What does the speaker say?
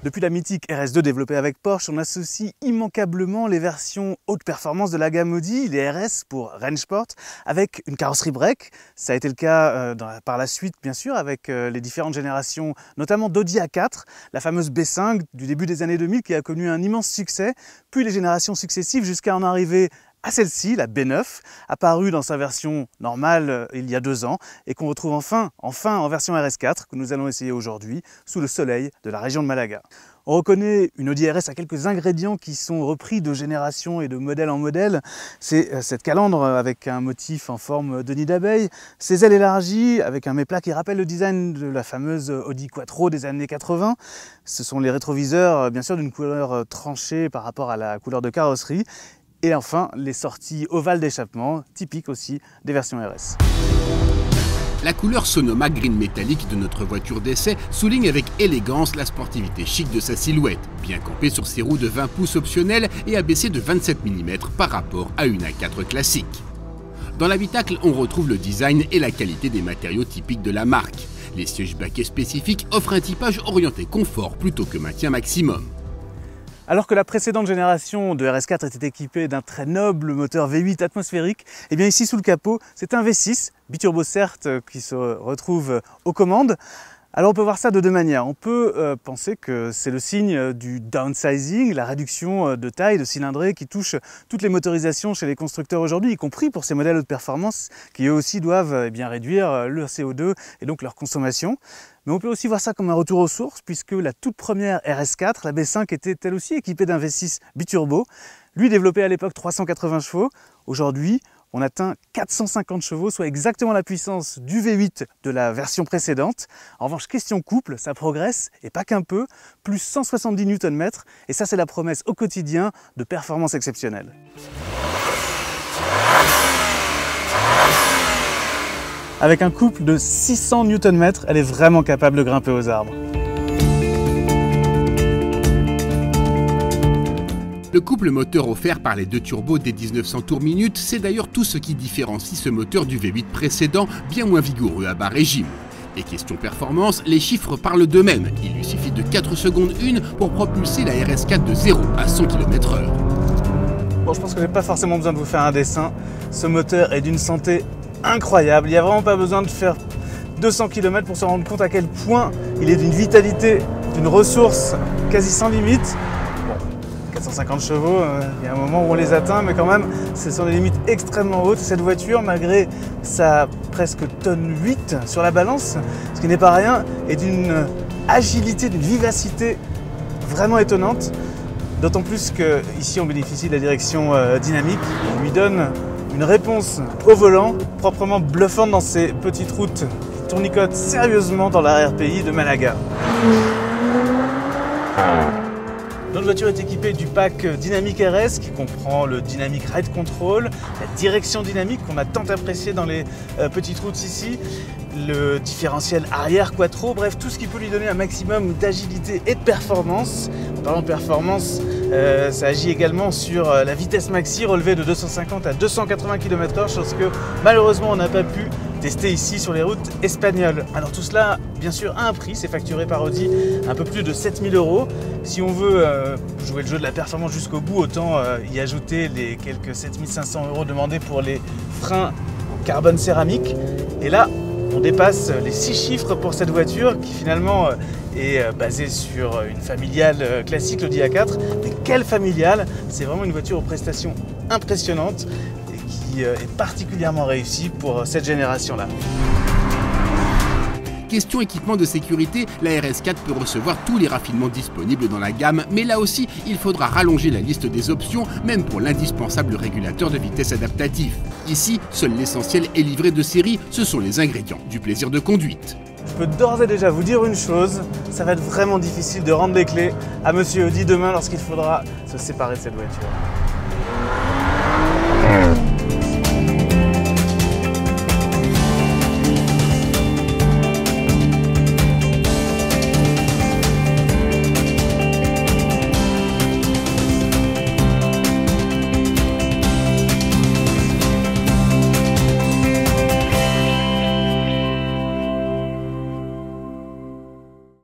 Depuis la mythique RS2 développée avec Porsche, on associe immanquablement les versions haute performance de la gamme Audi, les RS pour Range Sport, avec une carrosserie break. Ça a été le cas par la suite, bien sûr, avec les différentes générations, notamment d'Audi A4, la fameuse B5 du début des années 2000 qui a connu un immense succès, puis les générations successives jusqu'à en arriver à celle-ci, la B9, apparue dans sa version normale il y a 2 ans et qu'on retrouve enfin en version RS4 que nous allons essayer aujourd'hui sous le soleil de la région de Malaga. On reconnaît une Audi RS à quelques ingrédients qui sont repris de génération et de modèle en modèle. C'est cette calandre avec un motif en forme de nid d'abeille, ses ailes élargies avec un méplat qui rappelle le design de la fameuse Audi Quattro des années 80. Ce sont les rétroviseurs, bien sûr, d'une couleur tranchée par rapport à la couleur de carrosserie. Et enfin, les sorties ovales d'échappement, typiques aussi des versions RS. La couleur Sonoma Green métallique de notre voiture d'essai souligne avec élégance la sportivité chic de sa silhouette, bien campée sur ses roues de 20 pouces optionnelles et abaissée de 27 mm par rapport à une A4 classique. Dans l'habitacle, on retrouve le design et la qualité des matériaux typiques de la marque. Les sièges baquets spécifiques offrent un typage orienté confort plutôt que maintien maximum. Alors que la précédente génération de RS4 était équipée d'un très noble moteur V8 atmosphérique, et bien ici sous le capot, c'est un V6, biturbo certes, qui se retrouve aux commandes. Alors on peut voir ça de 2 manières. On peut penser que c'est le signe du downsizing, la réduction de taille, de cylindrée qui touche toutes les motorisations chez les constructeurs aujourd'hui, y compris pour ces modèles haute performance qui eux aussi doivent réduire leur CO2 et donc leur consommation. Mais on peut aussi voir ça comme un retour aux sources puisque la toute première RS4, la B5, était elle aussi équipée d'un V6 biturbo. Lui développé à l'époque 380 chevaux. Aujourd'hui, on atteint 450 chevaux, soit exactement la puissance du V8 de la version précédente. En revanche, question couple, ça progresse, et pas qu'un peu, plus 170 Nm, et ça c'est la promesse au quotidien de performance exceptionnelle. Avec un couple de 600 Nm, elle est vraiment capable de grimper aux arbres. Le couple moteur offert par les 2 turbos des 1900 tours minute, c'est d'ailleurs tout ce qui différencie ce moteur du V8 précédent, bien moins vigoureux à bas régime. Et question performance, les chiffres parlent d'eux-mêmes. Il lui suffit de 4 secondes 1 pour propulser la RS4 de 0 à 100 km/h. Bon, je pense que j'ai pas forcément besoin de vous faire un dessin. Ce moteur est d'une santé incroyable. Il n'y a vraiment pas besoin de faire 200 km pour se rendre compte à quel point il est d'une vitalité, d'une ressource quasi sans limite. 450 chevaux, il y a un moment où on les atteint, mais quand même, ce sont des limites extrêmement hautes. Cette voiture, malgré sa presque tonne 8 sur la balance, ce qui n'est pas rien, est d'une agilité, d'une vivacité vraiment étonnante. D'autant plus qu'ici, on bénéficie de la direction dynamique. On lui donne une réponse au volant proprement bluffante dans ces petites routes qui tournicotent sérieusement dans l'arrière-pays de Malaga. Notre voiture est équipée du pack Dynamic RS qui comprend le Dynamic Ride Control, la direction dynamique qu'on a tant apprécié dans les petites routes ici, le différentiel arrière Quattro, bref tout ce qui peut lui donner un maximum d'agilité et de performance. En parlant de performance, ça agit également sur la vitesse maxi relevée de 250 à 280 km/h, chose que malheureusement on n'a pas pu tester ici sur les routes espagnoles. Alors tout cela, bien sûr, a un prix, c'est facturé par Audi un peu plus de 7000 €. Si on veut jouer le jeu de la performance jusqu'au bout, autant y ajouter les quelques 7500 € demandés pour les freins en carbone céramique. Et là, on dépasse les 6 chiffres pour cette voiture qui finalement est basée sur une familiale classique, l'Audi A4. Mais quelle familiale! C'est vraiment une voiture aux prestations impressionnantes et qui est particulièrement réussie pour cette génération-là. Question équipement de sécurité, la RS4 peut recevoir tous les raffinements disponibles dans la gamme, mais là aussi, il faudra rallonger la liste des options, même pour l'indispensable régulateur de vitesse adaptatif. Ici, seul l'essentiel est livré de série, ce sont les ingrédients du plaisir de conduite. Je peux d'ores et déjà vous dire une chose, ça va être vraiment difficile de rendre les clés à Monsieur Audi demain lorsqu'il faudra se séparer de cette voiture.